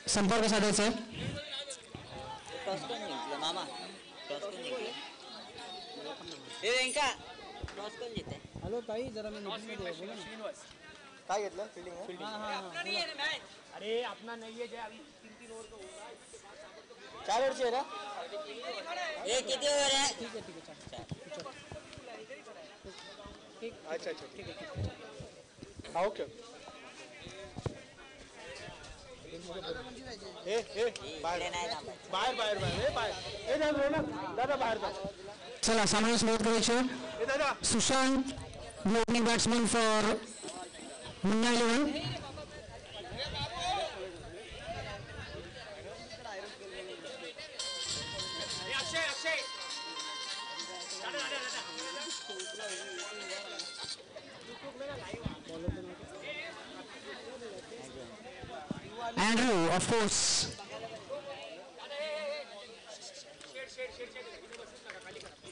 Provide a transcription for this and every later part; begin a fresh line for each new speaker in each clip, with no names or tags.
संपर्क साधायचा आहे.
टॉस कोण जिंकलं मामा? टॉस कोण जिंकलं? हे वेंका टॉस कोण जिंकते?
हॅलो ताई जरा मी मीटिंगमध्ये आहे, बोला ना.
काय घेतलं फिल्डिंग?
हाँ हाँ हाँ. अरे अपना नहीं है, अभी 3-3 ओवर का होगा.
4 ओव्हरची आहे ना?
हे किती ओव्हर आहे?
ठीक है चल. ठीक.
अच्छा
ठीक है.
हा ओके.
इकडे नाही थांबायचं.
बाहेर दादा बाहेर जा.
चला सामन्याला सुरुवात करायची आहे.
दादा
Sushant the opening batsman for Munna 11. Andrew, of course.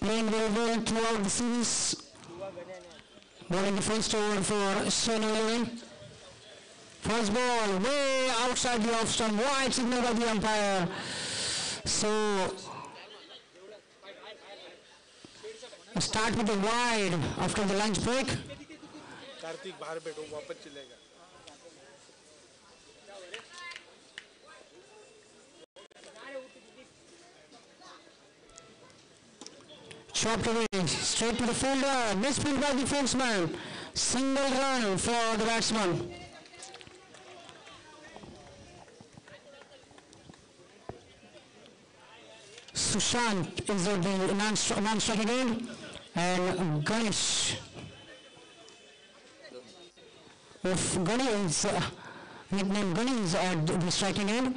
Playing very well throughout the series. Bowling the first over for Sun 11. First ball way outside the off stump. Wide signal by the umpire. So start with the wide after the lunch break.
Kartik बाहर बैठो वापस चलेगा.
Chopped away, straight to the fielder, misfield by the fieldsman. Single run for the batsman. Sushant is at the non-striking end, and Ganesh of Ganesh, nicknamed Ganesh at the striking end.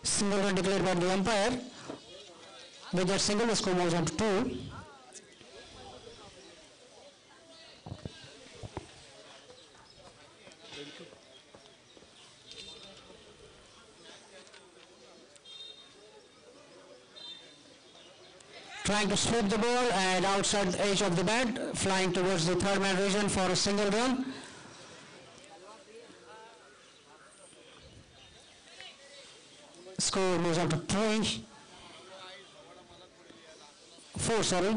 Single run declared by the umpire. With that single, the score moves on to 2. Trying to sweep the ball and outside the edge of the bat, flying towards the third man region for a single run. Score moves on to 4, sorry.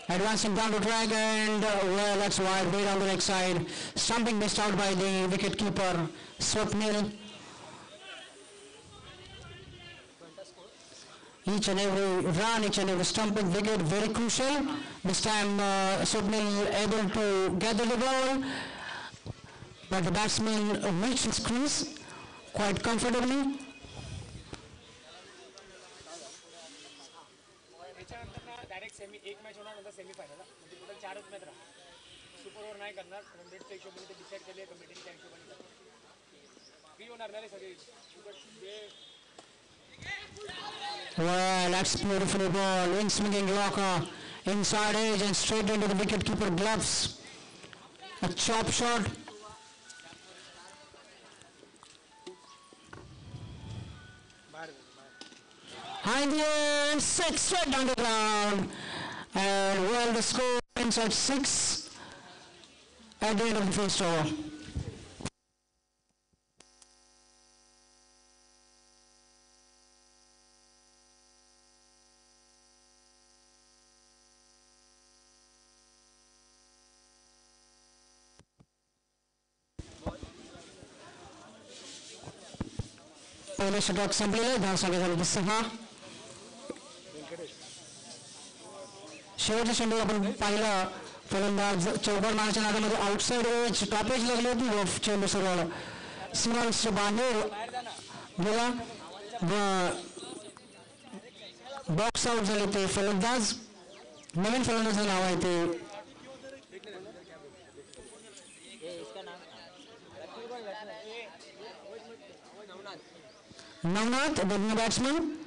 Advancing down to drag and well, that's wide, way down the leg side. Stumping missed out by the wicket keeper, Swapnil. Each and every run, each and every stumping wicket, very crucial. This time Swapnil able to gather the ball, but the batsman reached his crease quite comfortably.
Direct semi एक match होणार नंतर semifinal म्हणजे total 4च match राहणार. Super over नाही करणार, रनरेटच्या हिशोबाने ते decide केले कमिटीच्या हिशोबाने. फ्री होणार ना रे सगळे.
Well, that's beautiful ball. In swinging Yorker, inside edge and straight into the wicketkeeper gloves. A chop shot. High in the air and set straight down the ground. And well, the score ends at 6 at the end of the first over. पहिले षटक संपलेले, धावसंख्या झाली 6. शेवटच्या चेंडू आपण पाहिलं फलंदाज चौकार मारण्याच्या नादामध्ये आउटसाइड एज टॉप एज लागली होती चेंडू सरळ सीमारेषेच्या बाहेर गेला बॉक्स आउट झाले ते फलंदाज. नवीन फलंदाजाचं नाव आहे ते Navnath, the new batsman.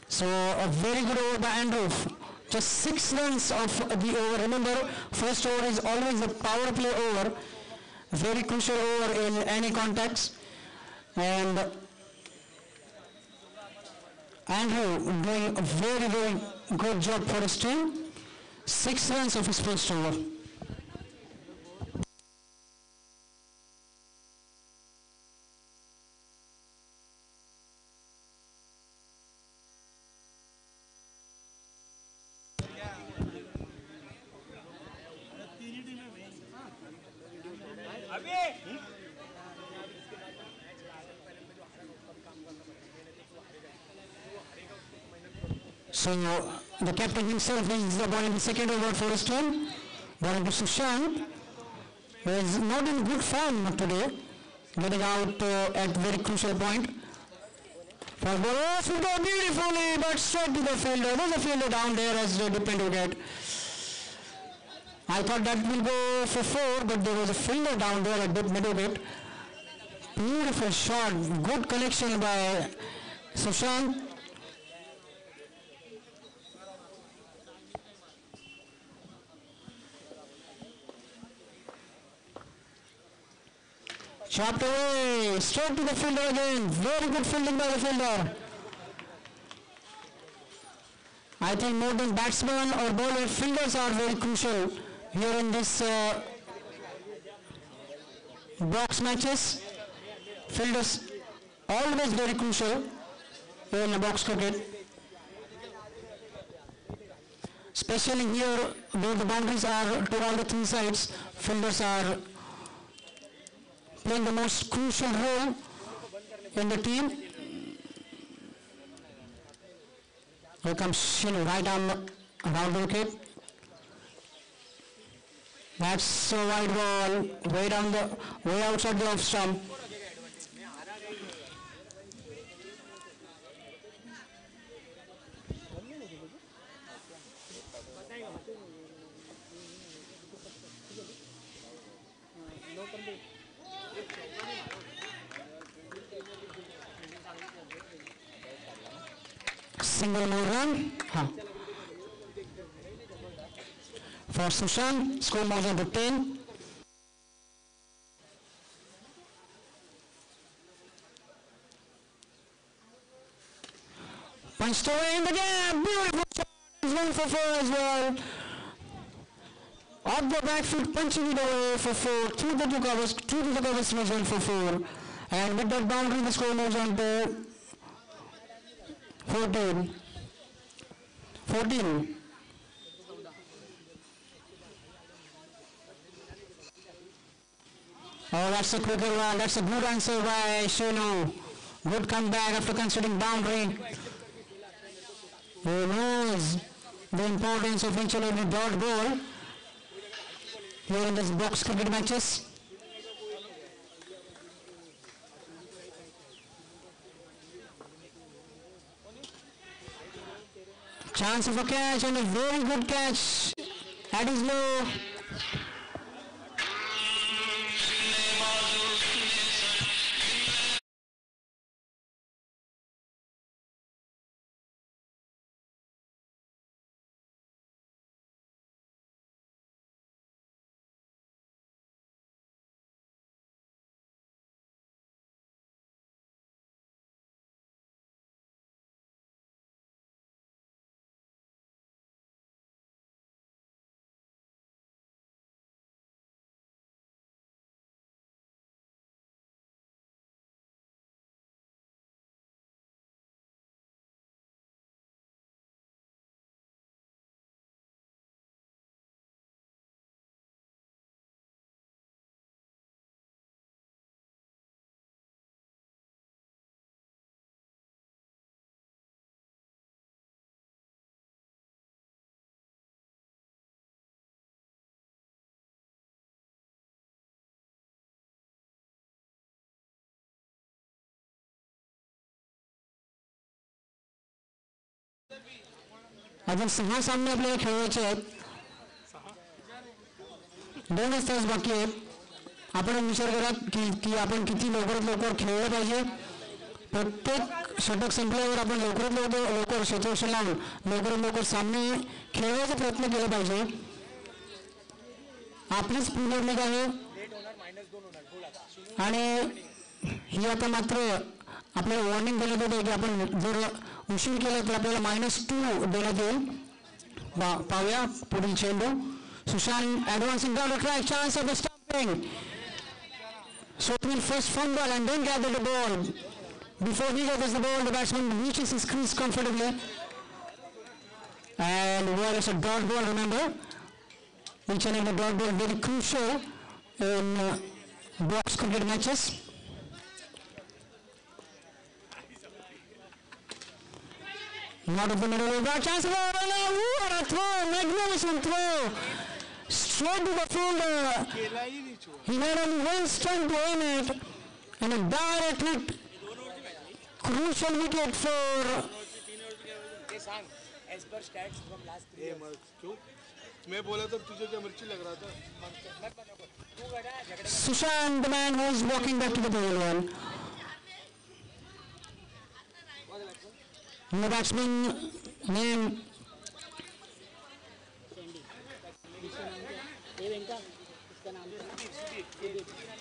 So a very good over by Andrew. just 6 runs of the over. Remember, first over is always a power play over, very crucial over in any context. And Andrew doing a very, very good job for his team. 6 runs of his first over. So the captain himself is the ball in the second over for his team. Ball to Sushant, who is not in good form today, getting out at very crucial point. For ball, oh, go beautifully, but straight to the fielder. There's a fielder down there as the depend wicket. I thought that will go for 4, but there was a fielder down there at mid wicket. Beautiful shot, good connection by Sushant. Chopped away, straight to the fielder again. Very good fielding by the fielder. I think more than batsman or bowler, fielders are very crucial here in this box matches. Fielders always very crucial in a box cricket. Especially here where the boundaries are to all the 3 sides, fielders are playing the most crucial role in the team. Here comes Shinu, right arm around the wicket. That's a wide ball, way outside the off stump. Single more run. For Sushant, score moves on to 10. Punched away in the gap. Beautiful shot. It's 1 for 4 as well. Off the back foot, punching it away for 4. Through the 2 covers, was 1 for 4. And with that boundary, the score moves on to 14. Oh, that's a quicker one. That's a good answer by Shinu. Good comeback after considering boundary. He knows the importance of each and every dot ball here in this box cricket matches. Chance of a catch, and a very good catch. That is low. अजून 6 सामने आपल्याला खेळायचे आहेत. 2च तास बाकी आहेत. आपण विचार करा की आपण किती लवकरात लवकर खेळलं पाहिजे. प्रत्येक षटक संपल्यावर आपण लवकर क्षेत्ररक्षण लावून लवकर सामने खेळण्याचा प्रयत्न केला पाहिजे. आपलीच प्रीमियर लीग आहे आणि ही आता मात्र आपल्याला वॉर्निंग देण्यात येते की आपण जर उशीर केला तर आपल्याला -2 देण्यात येईल. पाहूया पुढील चेंडू. Sushant advancing down the track, chance of stopping. So it will first fumble and then gather the ball. Before he gathers the ball, the batsman reaches his crease comfortably. And well, it's a dot ball, remember. Each and every dot ball very crucial in box cricket matches. Not of the middle of the chance. What a throw! Magnificent throw! Straight to the fielder. He had only one strike to aim it, and a direct hit. Crucial wicket for.
As per stats from last 3 years.
क्यों? मैं बोला तो तुझे क्या मिर्ची लग रहा था?
Sushant, the man who is walking back to the pavilion. The batsman named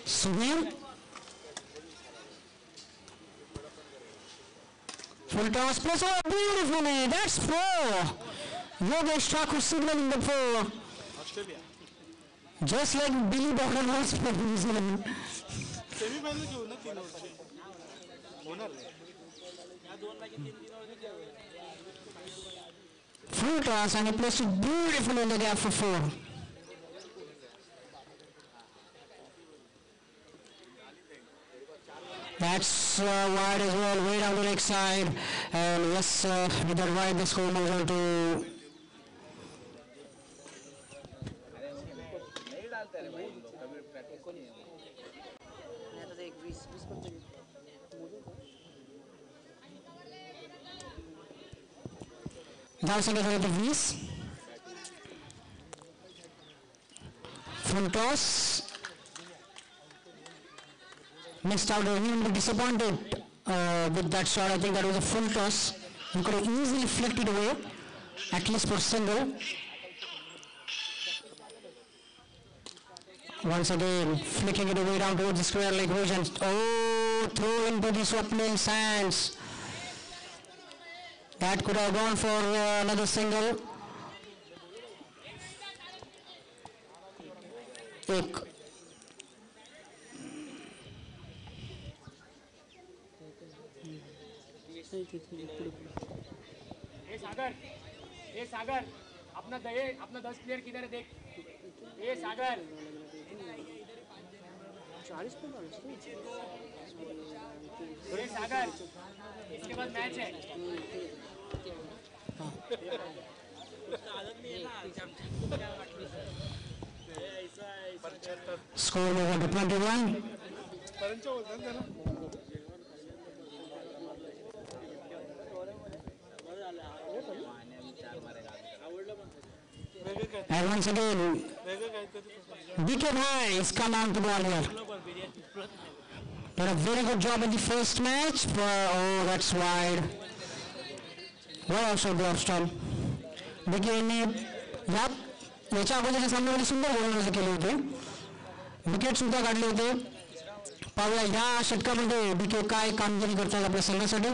Sunil. Full toss plus, oh beautifully, that's 4. Yogesh Thakur signaling the 4.
Australia.
Just like Billy Bowden was for New Zealand.
Semifinal क्यों ना 3 over से होणार है.
Full toss and he placed it beautifully in the gap for 4. That's wide as well, way down the leg side. And yes, with that wide, the score moves on to. धावसंख्या झाली तर 20. Full toss. Missed out. He will be disappointed with that shot. I think that was a full toss. He could have easily flicked it away, at least for single. Once again, flicking it away down towards the square leg version. Oh, throw into the Swapnil's hands. That could have gone for another single. एक
सागर अपना 10 player किधर है देख. सागर 40 पे सागर इसके बाद match है.
Score over to 21. And once again, wicket high has come on to ball here. Did a very good job in the first match. Oh, that's wide. Well also Glovestone. विकेटने याच्या अगोदरच्या सामन्यामध्ये सुंदर गोलंदाजी केले होते. विकेट सुद्धा काढले होते. पाहूया ह्या षटकामध्ये बीके काय कामगिरी करतात आपल्या संघासाठी.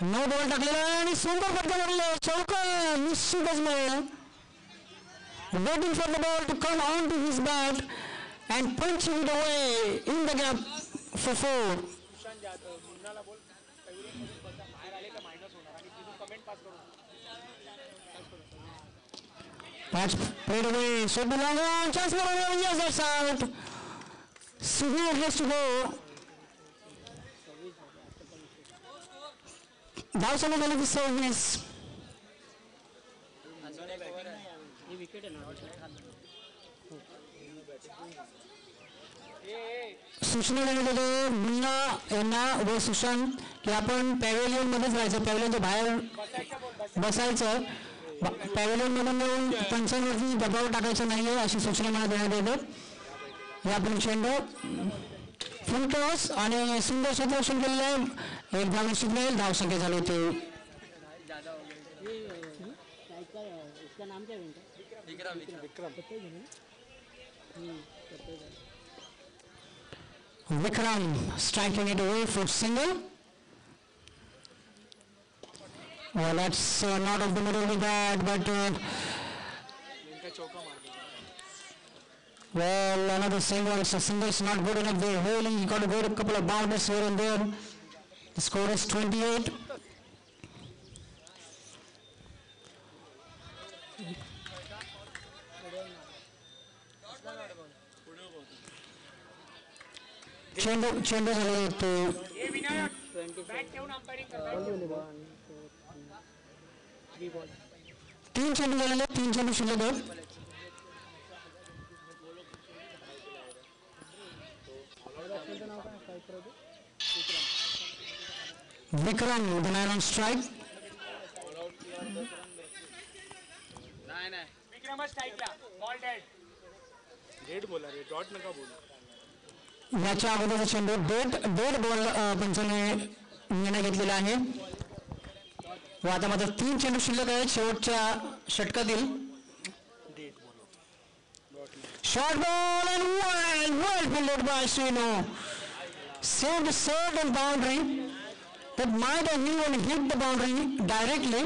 9 बॉल टाकलेला आणि सुंदर फटका मारले. चौका निश्चितच मिळेल. Waiting for the ball to come onto his bat and punching it away in the gap for 4. That's played away. Should be long on. Chance for a yes, that's out. Suhir has to go. धावसंख्या झाली 26. सूचना देण्यात येते मुन्ना यांना व सुशांत की आपण pavilion मध्येच राहायचं. पॅव्हेलियनच्या बाहेर बसायचं. पॅव्हेलियन मधून येऊन पंचांवरती दबाव टाकायचा नाहीये अशी सूचना मला देण्यात येते. या आपण चेंडू फुल टॉस आणि सुंदर क्षेत्ररक्षण केलेलं आहे. एक धाव निश्चित मिळेल. धावसंख्या झाली होती
इसका नाम क्या है? Vikram.
Vikram striking it away for single. Well, that's not of the middle of the bat, but well, another single. So single's not good enough there. Really, you got to go to a couple of boundaries here and there. The score is 28. चेंडू झालेला तो
हे Vinayak bat ठेवून umpiring करतात.
3 चेंडू झालेले 3 चेंडू शिल्लक आहेत. Vikram the man on strike.
विक्रमच स्ट्राईकला बॉल डेड.
डेट बोला रे, डॉट नका बोलू.
याच्या अगोदरचा चेंडू डेड बॉल पंचाने निर्णय घेतलेला आहे. व आता मात्र 3 चेंडू शिल्लक आहेत शेवटच्या षटकातील. Short ball and well fielded by Srinu. Saved a certain boundary that might have even hit the boundary directly,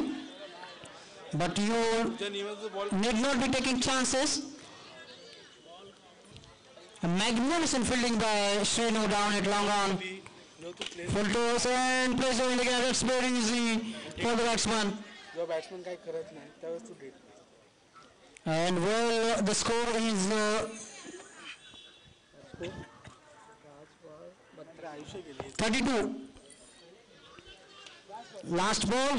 but you need not be taking chances. A magnificent fielding by Srinu down at long on. Full toss and plays over the gap. That's very easy for the batsman.
जेव्हा batsman काही करत नाही त्यावेळेस तू date.
And well, the score is
आयुष्य गेले.
32. Last ball.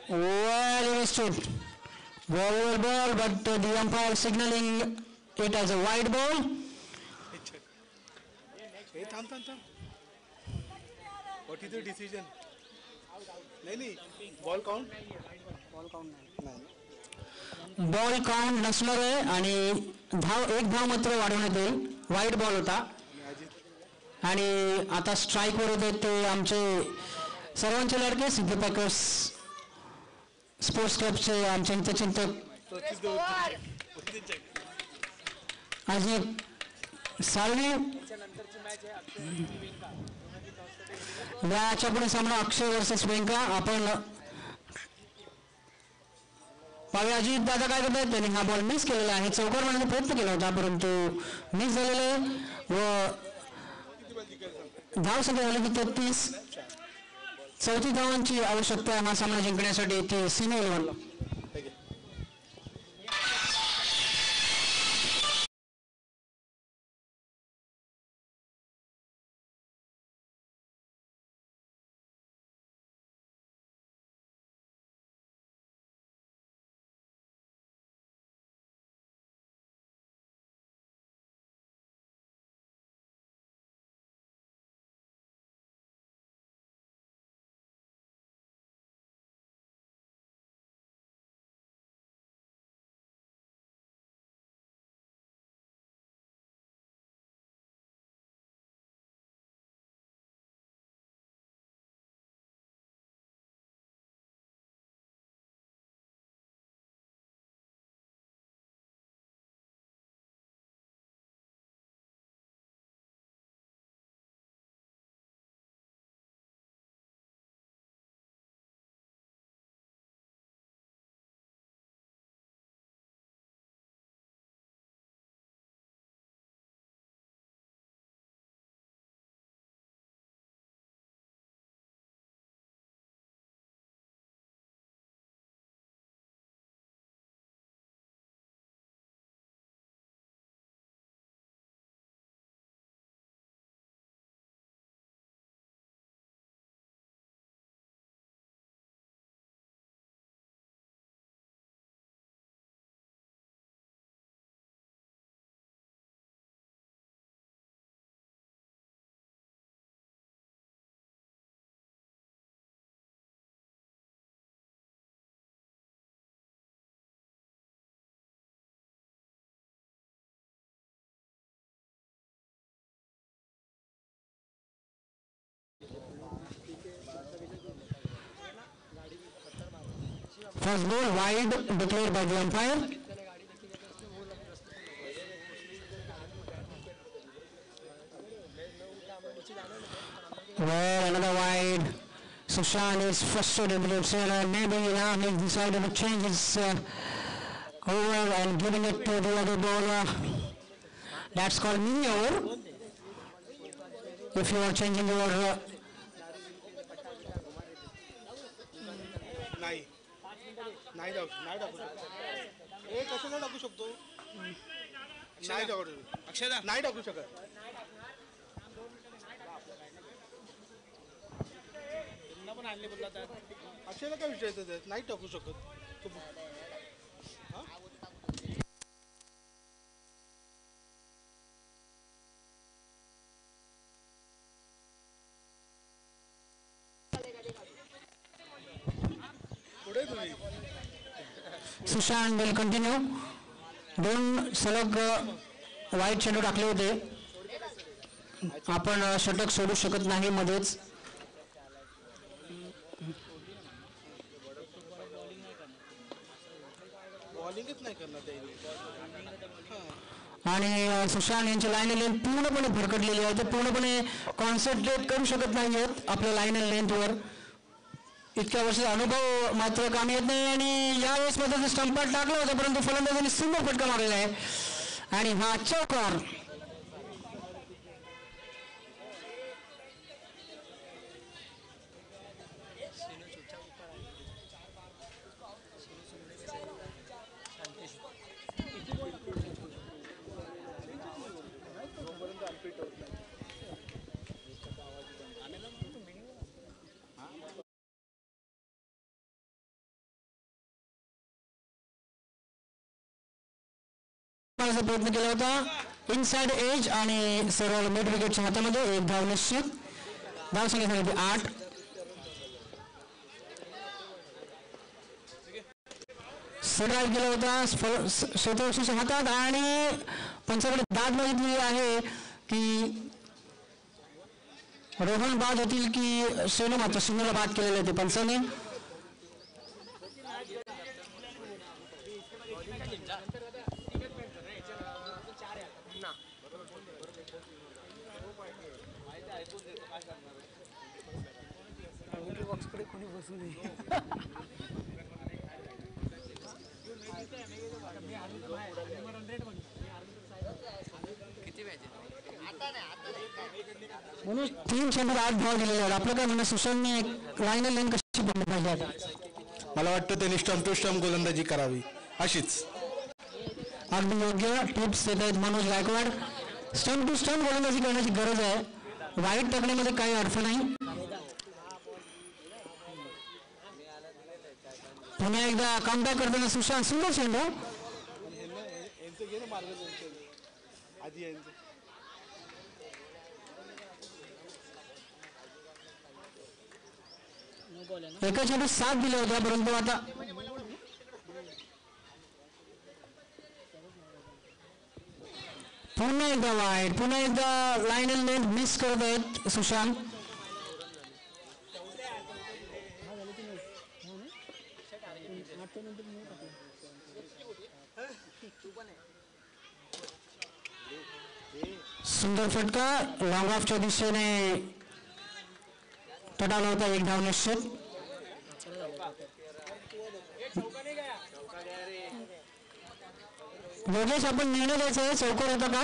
Well understood. Ball, but the umpire signaling it as a wide ball.
हे थांब. What is the decision? नाही बॉल काउंट नाही.
बॉल काउंट नसणार आहे आणि एक धाव मात्र वाढवण्यात येईल. वाईड बॉल होता आणि आता स्ट्राईकवर होते ते आमचे सर्वांचे लाडके सिद्धपॅकर्स स्पोर्ट्स क्लबचे आमचे हितचिंतक अजय साळवी. याच्या पुढे सामना अक्षय वर्सेस वेंका. आपण पाहूया अजित दादा काय करतात. त्यांनी हा बॉल मिस केलेला आहे. चौकार मारण्याचा प्रयत्न केला होता परंतु मिस झालेला आहे व धाव संख्या झाली की 33. 34 धावांची आवश्यकता हा सामना जिंकण्यासाठी. ती सिनियर लेव्हलला First ball wide declared by the umpire. Well, another wide. Sushant is frustrated with himself. Maybe now he's decided to change his over and giving it to the other bowler. That's called mini over. If you are changing your
नाही नाही टाकू शकतो हे कशाला टाकू शकतो नाही टाकू अक्षदा नाही टाकू शकत पण आणले बोलला अक्षयला काय विचारायचं नाही टाकू शकत
Sushant will continue. दोन सलग वाईट चेंडू टाकले होते. आपण षटक सोडू शकत नाही मध्येच. आणि सुशांत यांची लाईन लेंथ पूर्णपणे भरकटलेली आहे. ते पूर्णपणे कॉन्सन्ट्रेट करू शकत नाही आहेत आपल्या लाईन लेंथवर. इतक्या वर्षाचा अनुभव मात्र कामी येत नाही आणि यावेळेस मध्ये स्टंपात टाकलं होतं परंतु फलंदाजांनी सुंदर फटका मारलेला आहे आणि हा चौकार. प्रयत्न केला होता इनसाइड एज आणि सरळ मिड विकेटच्या हातामध्ये एक धाव निश्चित. धाव संख्या झाली 8. सरळ गेला होता क्षेत्ररक्षणाच्या हातात आणि पंचाकडे दाद मागितली आहे की रोहन बाद होतील की सेनू मात्र सिंधूला बाद केलेले होते पंचाने. म्हणून 3 चेंडूत 8 धाव दिलेले आहेत. आपलं काय म्हणणं सुशांतने लाईन लेन कशी बनली पाहिजे आता?
मला वाटतं त्यांनी स्टंप टू स्टंप गोलंदाजी करावी अशीच.
अगदी योग्य टिप्स देत आहेत Manoj Gaikwad. Stump to stump गोलंदाजी करण्याची गरज आहे. वाईट टाकण्यामध्ये काही अर्थ नाही. पुन्हा एकदा कमबॅक करताना सुशांत सुंदर चेंडू. एका चेंडू 7 दिले होते परंतु आता पुन्हा एकदा वाईट. पुन्हा एकदा लाईन अँड लेंथ मिस करत आहेत सुशांत. सुंदर फटका लॉंग ऑफच्या दिशेने पडाला होता. एक धाव निश्चित. योगेश आपण निर्णय द्यायचा आहे चौकार होता का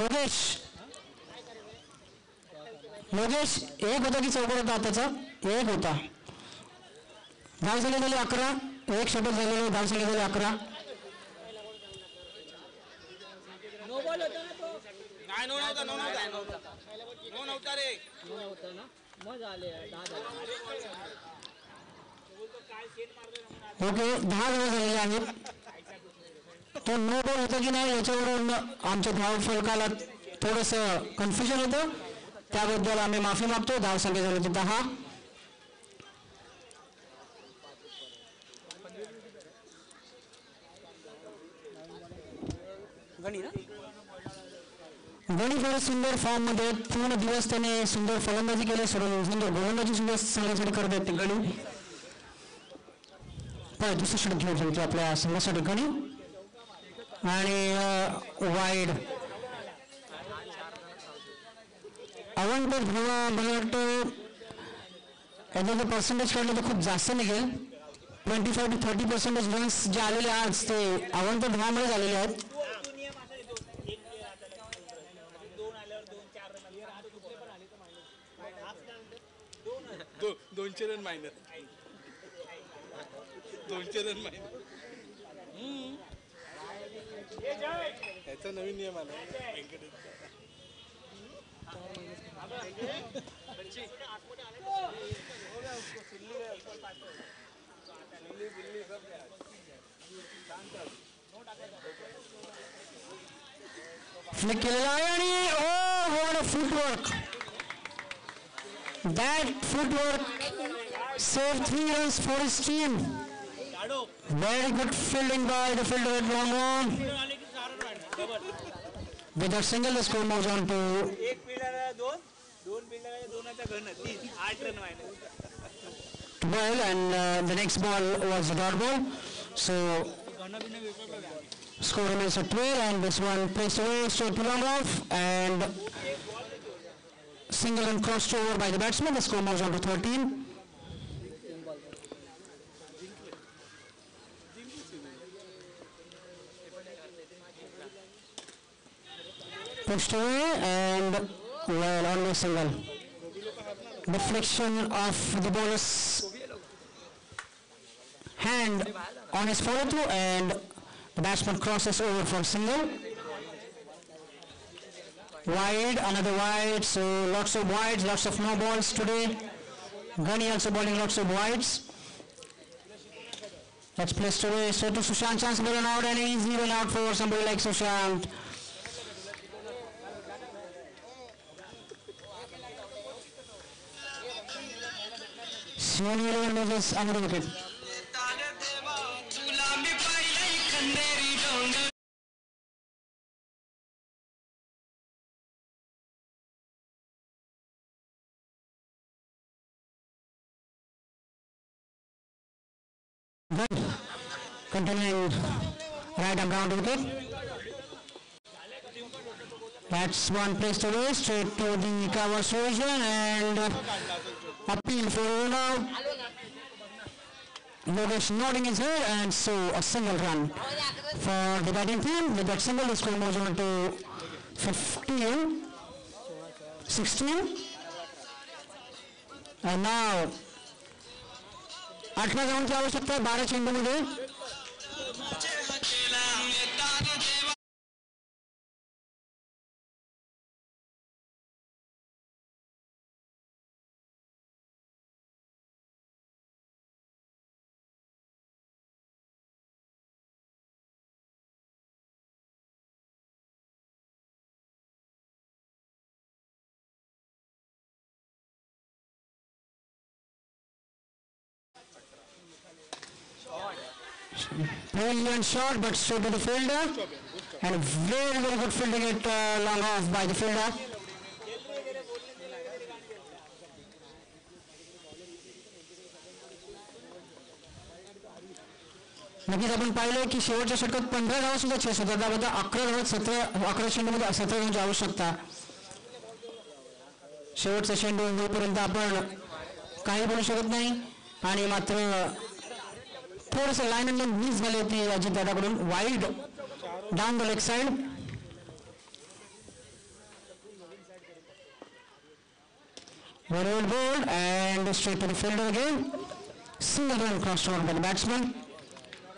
योगेश? योगेश एक होता की चौकार होता? आताचा एक होता. धाव संख्या झाली 11. एक षटक झालेलं. धाव संख्या झाली 11. ओके 10 धावा झालेल्या आहेत. तो नो बॉल होता की नाही याच्यावरून आमच्या धाव फलकाला थोडस कन्फ्युजन होतं. त्याबद्दल आम्ही माफी मागतो. धाव संख्या झाली होती 10. गणी फार सुंदर फॉर्म मध्ये. पूर्ण दिवस त्याने सुंदर फलंदाजी केली. सुंदर गोलंदाजी सुद्धा चांगल्यासाठी करत आहेत ते गणी. पण दुसरं षटक घेऊन जाईल आपल्या संघासाठी गणी आणि वाईड अवंतर धावा मला वाटतं याचं पर्सेंटेज काढलं तर खूप जास्त निघेल 25 to 30% रन्स जे आलेले आज ते अवंतर धावामुळे झालेले आहेत.
दोनशे रन मायनस 200 रन मायनस याचा नवीन नियम आला
फ्लिक केलेला आहे आणि oh what a footwork that footwork saved 3 runs for his team. Very good fielding by the fielder at long on. With that single, the score moves on to
एक fielder दोन fielder दोनाचा घन 8 run minus
12 and the next ball was a dot ball. So score remains at 12 and this one placed away straight to long off and single and crossed over by the batsman. The score moves on to 13. Pushed away and well only single. Deflection of the bowler's hand on his follow through and the batsman crosses over for single. Wide, another wide, so lots of wides, lots of no balls today. Gunny also bowling lots of wides. That's placed away, so to Sushant, chance to run out and easy run out for somebody like Sushant. Sony loses another wicket. Good. Continuing right up down to wicket. That's one placed away straight to the cover region and appeal for out. Logesh nodding his head and so a single run for the batting team. With that single, the score moves on to 15, 16 and now 8 धावांची आवश्यकता आहे 12 चेंडूमध्ये. Brilliant shot, but straight to the fielder, and very good fielding it long off by the fielder. नक्कीच आपण पाहिलं की शेवटच्या षटकात 15 धावा सुद्धा चेस होता त्यामध्ये 11 धावात 11 चेंडूमध्ये 17 धावांची आवश्यकता. शेवटचा चेंडू होईपर्यंत आपण काही बोलू शकत नाही आणि मात्र थोडंसं लाईन अँड मिस झाली होती अजित दादाकडून wide down the leg side. Well bowled and straight to the fielder again. Single run crossed over by the batsman.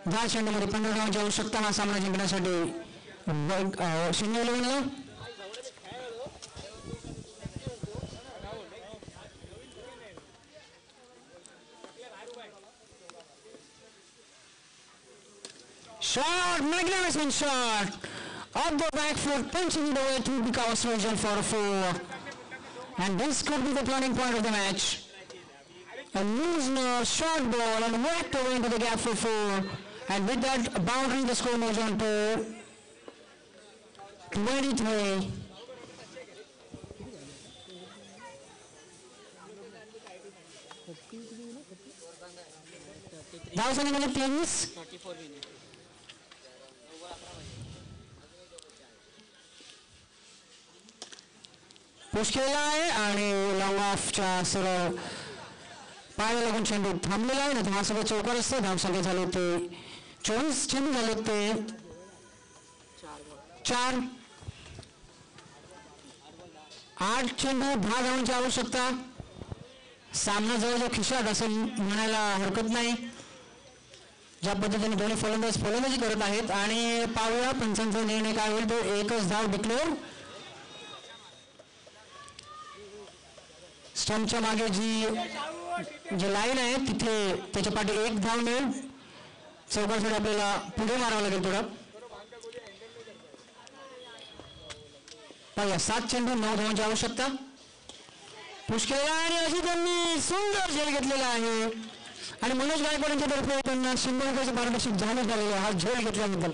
10 चेंडूमध्ये 15 धावांची आवश्यकता हा सामना जिंकण्यासाठी शून्य 11ला. Shot, magnificent shot. Up the back foot, punching it away to the cover region for a 4. And this could be the turning point of the match. A loose short ball and whacked away into the gap for 4. And with that boundary, the score moves on to 23. धावसंख्या म्हणजे 23.
34 winning.
Push केलेला आहे आणि long ऑफच्या सरळ पायाला लागून चेंडू थांबलेला आहे ना. हा सगळं चौकार असतं. धावसंख्या झाले ते 24. चेंडू झाले ते 4. 8 चेंडू 10 धावांची आवश्यकता. सामना जवळजवळ खिशात असं म्हणायला हरकत नाही. ज्या पद्धतीने दोन्ही फलंदाजी करत आहेत. आणि पाहूया पंचांचा निर्णय काय होईल. तो एकच धाव डिक्लेअर. स्टंपच्या मागे जी लाईन आहे तिथे त्याच्या पाठी 1 धाव मिळेल. चौकासाठी आपल्याला पुढे मारावं लागेल थोडं. पाहूया 7 चेंडू 9 धावांची आवश्यकता. पुश केलेला आणि अशी त्यांनी सुंदर झेल घेतलेला आहे. आणि मनोज गायकवाडांच्या तर्फे त्यांना 100 पारितोषिक झालं झालेलं आहे हा झेल घेतल्याबद्दल.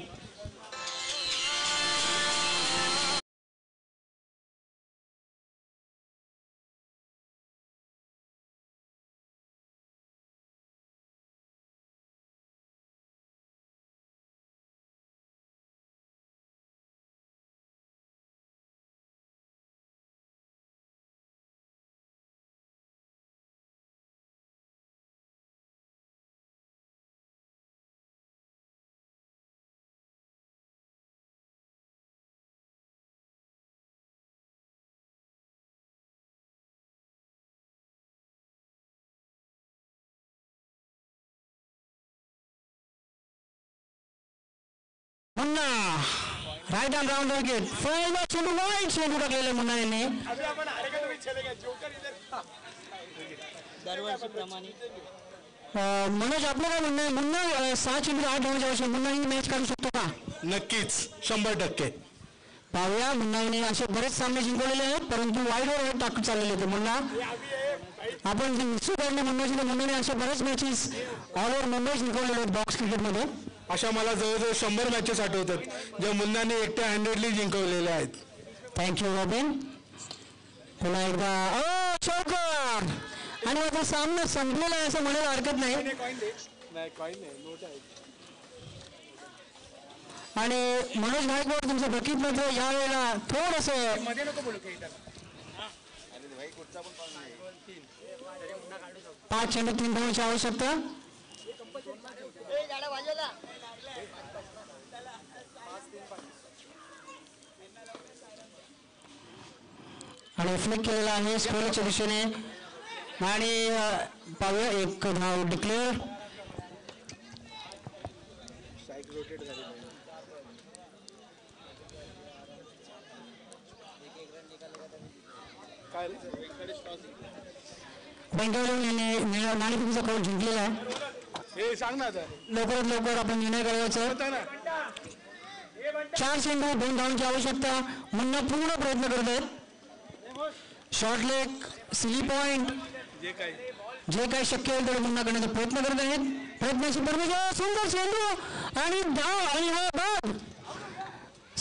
Munna right hand round wicket. पहिला चेंडू वाईट चेंडू टाकलेला मुन्ना यांनी.
दरवर्षीप्रमाणे
मनोज आपलं काय म्हणणं आहे. मुन्ना 6 चेंडू 8 धावांची आवश्यक. मुन्ना ही मॅच काढू शकतो का.
नक्कीच 100%.
पाहूया. मुन्नाने असे बरेच सामने जिंकवलेले आहेत परंतु वाईटवर टाकून चाललेले होते. मुन्ना आपण काढले मुन्नाने अशा बऱ्याच मॅचेस ऑल ओव्हर मुंबई जिंकवलेले आहेत बॉक्स क्रिकेटमध्ये.
अशा मला जवळजवळ 100 मॅचेस आठवतात ज्या मुन्नाने एकट्या हँड्रेडली जिंकवलेल्या आहेत.
Thank you robin. पुन्हा एकदा चौकार. आणि आता सामना संपलेला आहे असं म्हणायला हरकत नाही. आणि मनोज गायकवाड तुमचं बकीत मध्ये यावेळेला थोडंसं 5 चेंडू 3 धावांची आवश्यकता. आणि फ्लिक केलेला आहे स्कोरच्या दिशेने. आणि पाहूया 1 धाव डिक्लेअर. बेंगळूरू यांनी नाणेफेकीचा कौल जिंकलेला आहे.
सांग ना
लवकरात लवकर आपण निर्णय करायचा. 4 चेंडू 2 धावांची आवश्यकता. मुन्ना पूर्ण प्रयत्न करत आहेत. शॉर्ट लेग सिली पॉइंट जे काही शक्य होईल तेवढं मुन्ना करण्याचा प्रयत्न करत आहेत. प्रयत्नाची परमेश्वर सुंदर चेंडू आणि धाव आणि हा बाद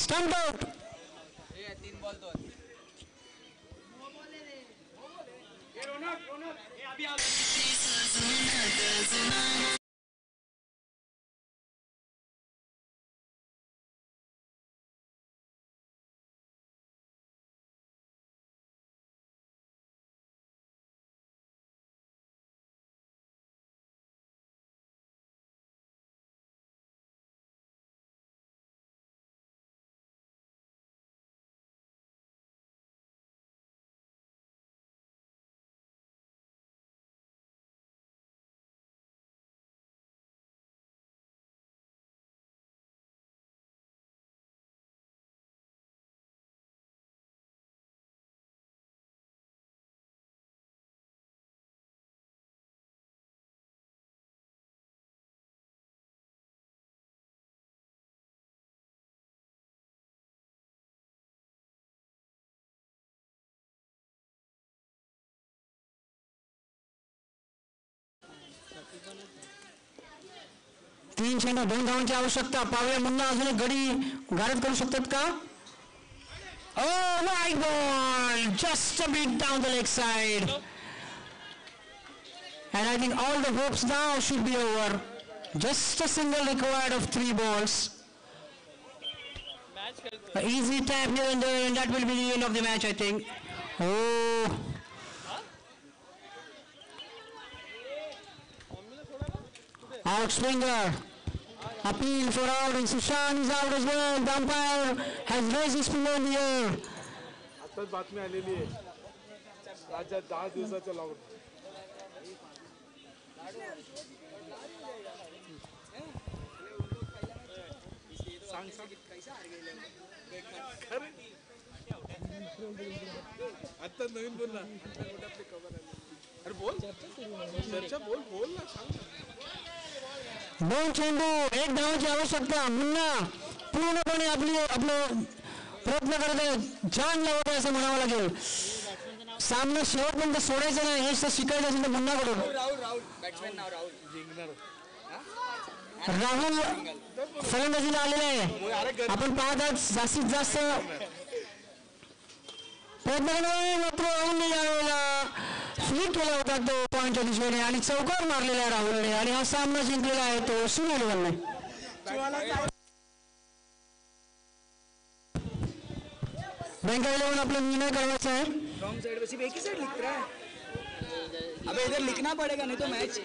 स्टंप आउट.
3 बॉल 2.
तीन चेंडू 2 धावांची आवश्यकता. पावले मुन्ना अजून एक गडी गारद करू शकतात का. White ball just a bit down the leg side. And I think all the hopes now should be over. Just a single required of 3 balls. An easy tap here and there, and that will be the end of the match, I think. Oh. Out swinger. Appeal for out, and Sushant is out as well. The umpire has raised his finger in the air.
आताच बातमी आलेली आहे राज्यात 10 दिवसाचं lockdown. सांग आता नवीन बोल ना. अरे बोल चर्चा बोल ना सांग.
2 चेंडू 1 धावाची आवश्यकता. मुन्ना पूर्णपणे आपलं प्रयत्न करत आहे, जान लावत आहे असं म्हणावं लागेल. सामना शेवटपर्यंत सोडायचं नाही, हेच तर शिकायचं असेल तर मुन्नाकडून. राहुल फलंदाजीला आलेला आहे. आपण पाहत आहात जास्तीत जास्त प्रयत्न करणार, मात्र राहुलने यावेळेला स्वीप केला होता तो पॉईंटच्या दिशेने आणि चौकार मारलेला आहे राहुलने आणि हा सामना जिंकलेला आहे तो सुनील वनने. बैंक 11 अपना निर्णय करना चाहे.
रॉन्ग साइड पे सिर्फ एक ही साइड लिख रहा है. अबे इधर लिखना पड़ेगा नहीं तो मैच